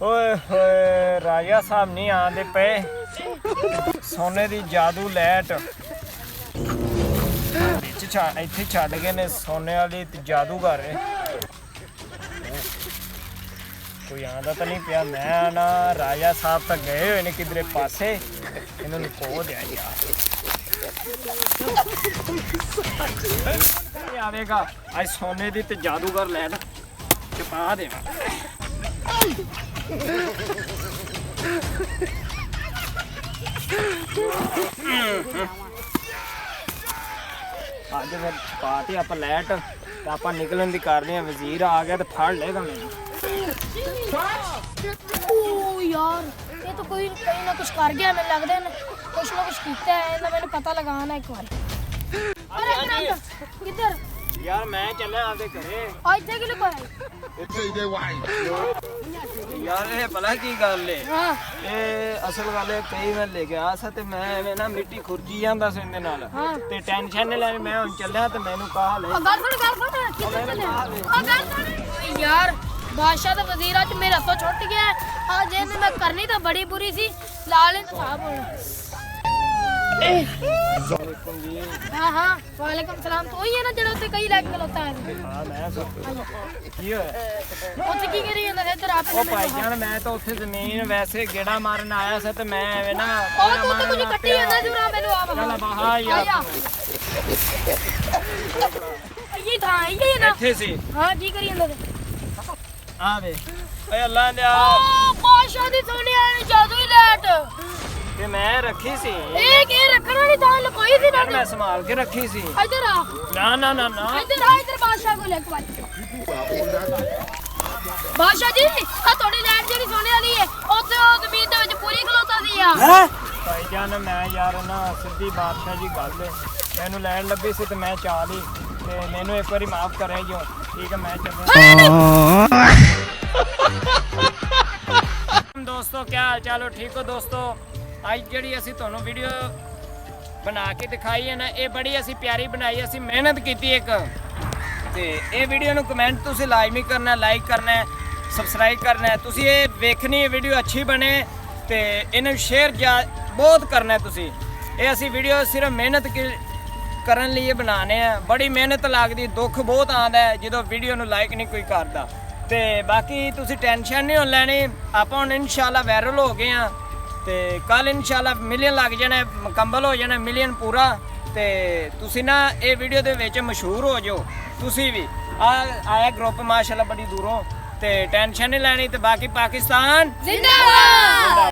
ਓਏ ਹੋਏ ਰਾਜਾ ਸਾਹਿਬ ਨਹੀਂ ਆਂਦੇ ਪਏ। ਸੋਨੇ ਦੀ ਜਾਦੂ ਲੈਟ ਇੱਥੇ ਛੱਡ ਗਏ ਨੇ ਸੋਨੇ ਵਾਲੀ ਤੇ ਜਾਦੂਗਰ ਕੋਈ ਆਂਦਾ ਤਾਂ ਨਹੀਂ ਪਿਆ। ਮੈਂ ਨਾ ਰਾਜਾ ਸਾਹਿਬ ਤਾਂ ਗਏ ਹੋਏ ਨੇ ਕਿਧਰੇ ਪਾਸੇ, ਇਹਨਾਂ ਨੂੰ ਖੋ ਦਿਆ ਯਾਰ। ਆਵੇਗਾ ਅੱਜ ਸੋਨੇ ਦੀ ਤੇ ਜਾਦੂਗਰ ਲੈਟ ਚਪਾ ਦੇਵਾਂ। ਅੱਜ ਫਿਰ ਪਾਤੀ ਆਪਾਂ ਲੈਟ ਤਾਂ ਆਪਾਂ ਨਿਕਲਣ ਦੀ ਕਰਦੇ ਆ। ਵਜ਼ੀਰ ਆ ਗਿਆ ਤੇ ਫੜ ਲੇਗਾ ਮੈਨੂੰ। ओ यार ये तो कोई कहीं ना कुछ कर गया। मैंने लगता है कुछ ना कुछ किया है ना। मैंने पता लगाना एक बार। अरे किधर यार मैं चला आते घरे। आज देख ले कोई यार ये भला की गल है। हां ਇਹ ਅਸਲ ਗੱਲ ਹੈ ਕਈ ਵਾਰ ਲੈ ਗਿਆ ਸਾ ਤੇ ਮੈਂ ਐਵੇਂ ਨਾ ਮਿੱਟੀ ਖੁਰਜੀ ਜਾਂਦਾ ਸੀ ਇਹਦੇ ਨਾਲ ਤੇ ਟੈਨਸ਼ਨ ਨਹੀਂ ਲੈਣੀ। ਮੈਂ ਹੁਣ ਚੱਲਿਆ ਤੇ ਮੈਨੂੰ ਕਹਾ ਲੈ ਗੱਲ ਸੁਣ ਕਿੱਧਰ ਚੱਲੇ यार। बादशाह का वजीर आज मेरे हाथों छुट गया है। आज इन्हें मैं करनी तो बड़ी बुरी सी लाल साहब। हाँ हाँ वालेकुम सलाम। तो वही है ना जड़ा उत्ते कई लाख खलोता है। हां मैं की होया ਉੱਥੇ ਕੀ ਕਰੀ ਜਾਂਦਾ ਇੱਧਰ ਆਪ ਉਹ ਭਾਈ ਜਾਨ ਮੈਂ ਤਾਂ ਉੱਥੇ ਜ਼ਮੀਨ ਵੈਸੇ ਗੇੜਾ ਮਾਰਨ ਆਇਆ ਸੀ ਤੇ ਮੈਂ ਐਵੇਂ ਨਾ ਉਹ ਤੂੰ ਤੇ ਕੁਝ ਕੱਟੀ ਜਾਂਦਾ ਜੁਰਾ ਮੈਨੂੰ ਆ ਚੱਲ ਬਾਹਾ ਯਾਰ ਇਹ ਥਾਂ ਇਹ ਨਾ ਇੱਥੇ ਸੀ। ਹਾਂ ਕੀ ਕਰੀ ਜਾਂਦਾ ਆ ਵੇ ਓਏ ਅੱਲਾ ਨੇ ਓ ਬਾਦਸ਼ਾਹ ਦੀ ਸੋਨੇ ਵਾਲੀ ਜਾਦੂ ਹੀ ਲੈਟ ਤੇ ਮੈਂ ਰੱਖੀ ਸੀ। ਇਹ ਕੀ ਰੱਖਣਾ ਨਹੀਂ ਤਾਂ ਲਕੋਈ ਸੀ ਨਾ। ਮੈਂ ਸੰਭਾਲ ਕੇ ਰੱਖੀ ਸੀ। ਇੱਧਰ ਆ ਨਾ ਨਾ ਨਾ ਨਾ ਇੱਧਰ ਆ ਇੱਧਰ ਬਾਦਸ਼ਾਹ ਕੋਲ ਇੱਕ ਵਾਰ। ਬਾਦਸ਼ਾਹ ਜੀ ਆ ਤੁਹਾਡੀ ਲੈਟ ਜਿਹੜੀ ਸੋਨੇ ਵਾਲੀ ਹੈ ਉੱਥੇ ਉਹ ਜ਼ਮੀਨ ਦੇ ਵਿੱਚ ਪੂਰੀ ਖਲੋਤਾ ਸੀ ਆ। ਹੈ ਭਾਈ ਜਾਨ ਮੈਂ ਯਾਰ ਨਾ ਸਿੱਧੀ ਬਾਦਸ਼ਾਹ ਜੀ ਗੱਲ ਹੈ। ਮੈਨੂੰ ਲੈਣ ਲੱਗੀ ਸੀ ਤੇ ਮੈਂ ਚਾਹ ਲਈ ਤੇ ਮੈਨੂੰ ਇੱਕ ਵਾਰੀ ਮਾਫ ਕਰਿਆ ਜੋ। ਠੀਕ ਹੈ ਮੈਂ ਚੱਲਿਆ। ਦੋਸਤੋ ਕੀ ਹਾਲ ਚਾਲ ਹੋ? ਠੀਕ ਹੋ ਦੋਸਤੋ? ਅੱਜ ਜਿਹੜੀ ਅਸੀਂ ਤੁਹਾਨੂੰ ਵੀਡੀਓ ਬਣਾ ਕੇ ਦਿਖਾਈ ਹੈ ਨਾ ਇਹ ਬੜੀ ਅਸੀਂ ਪਿਆਰੀ ਬਣਾਈ। ਅਸੀਂ ਮਿਹਨਤ ਕੀਤੀ ਇੱਕ ਤੇ ਇਹ ਵੀਡੀਓ ਨੂੰ ਕਮੈਂਟ ਤੁਸੀਂ ਲਾਜ਼ਮੀ ਕਰਨਾ, ਲਾਈਕ ਕਰਨਾ, ਸਬਸਕ੍ਰਾਈਬ ਕਰਨਾ। ਤੁਸੀਂ ਇਹ ਵੇਖਣੀ ਹੈ ਵੀਡੀਓ ਅੱਛੀ ਬਣੇ ਤੇ ਇਹਨੂੰ ਸ਼ੇਅਰ ਬਹੁਤ ਕਰਨਾ ਤੁਸੀਂ। ਇਹ ਅਸੀਂ ਵੀਡੀਓ ਸਿਰਫ ਮਿਹਨਤ ਕਰਨ ਲਈ ਬਣਾਉਣੇ ਆ। ਬੜੀ ਮਿਹਨਤ ਲੱਗਦੀ, ਦੁੱਖ ਬਹੁਤ ਆਉਂਦਾ ਹੈ ਜਦੋਂ ਵੀਡੀਓ ਨੂੰ ਲਾਈਕ ਨਹੀਂ ਕੋਈ ਕਰਦਾ। ਤੇ ਬਾਕੀ ਤੁਸੀਂ ਟੈਨਸ਼ਨ ਨਹੀਂ ਲੈਣੀ। ਆਪਾਂ ਹੁਣ ਇਨਸ਼ਾਅੱਲਾ ਵਾਇਰਲ ਹੋ ਗਏ ਆ ਤੇ ਕੱਲ ਇਨਸ਼ਾਅੱਲਾ ਮਿਲੀਅਨ ਲੱਗ ਜਾਣਾ, ਮੁਕੰਮਲ ਹੋ ਜਾਣਾ ਮਿਲੀਅਨ ਪੂਰਾ। ਤੇ ਤੁਸੀਂ ਨਾ ਇਹ ਵੀਡੀਓ ਦੇ ਵਿੱਚ ਮਸ਼ਹੂਰ ਹੋ ਜਾਓ। ਤੁਸੀਂ ਵੀ ਆਇਆ ਗਰੁੱਪ ਮਾਸ਼ਾਅੱਲਾ ਬੜੀ ਦੂਰੋਂ ਤੇ ਟੈਨਸ਼ਨ ਨਹੀਂ ਲੈਣੀ। ਤੇ ਬਾਕੀ ਪਾਕਿਸਤਾਨ ਜ਼ਿੰਦਾਬਾਦ।